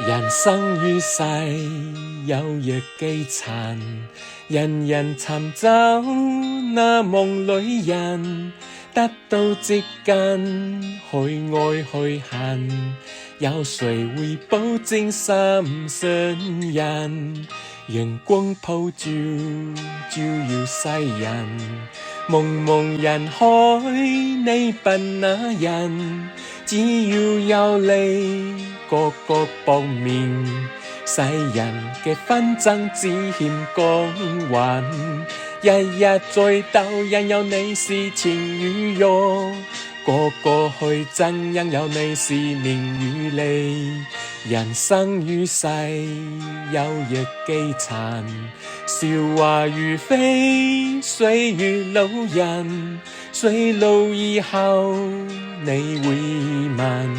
人生於世有日幾殘，人人尋找那夢裏人，得到接近，去愛去恨，有誰會保證心信人？陽光普照，照耀世人，茫茫人海你不那人，只要有你個個搏命，世人嘅紛爭只欠光環，日日在鬥因有你是情與慾，個個去爭因有你是名與利，人生於世有日幾殘，韶華如飛，歲月老人，衰老以後你會問，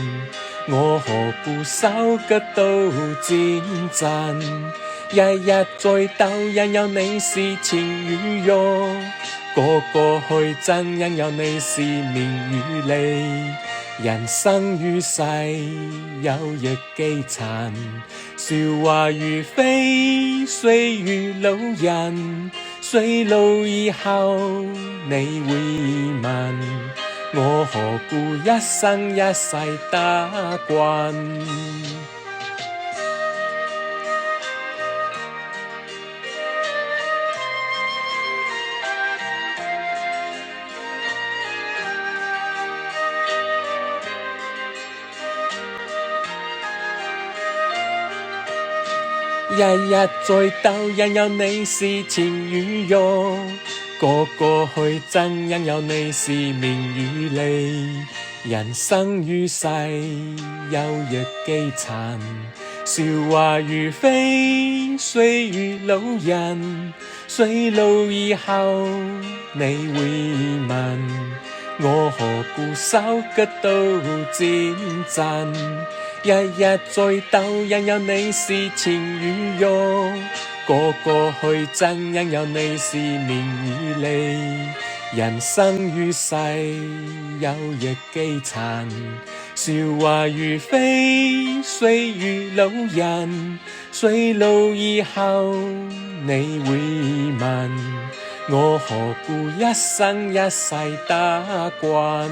我何故守腳到戰陣，日日在鬥因有你是情與慾，個個去爭因有你是名與利，人生於世有日幾殘，韶華如飛，歲月老人，衰老以後你會問，我何故一生一世打滾？日日在鬥因有你是情與慾，個個去爭因有你是名與利，人生於世有日幾殘，韶華如飛，歲月老人，衰老以後你會問，我何故守腳到戰陣，日日在鬥因有你是情與慾，個個去爭因有你是名與利，人生於世有日幾殘，韶華如飛，歲月老人，衰老以後你會問，我何故一生一世打滾？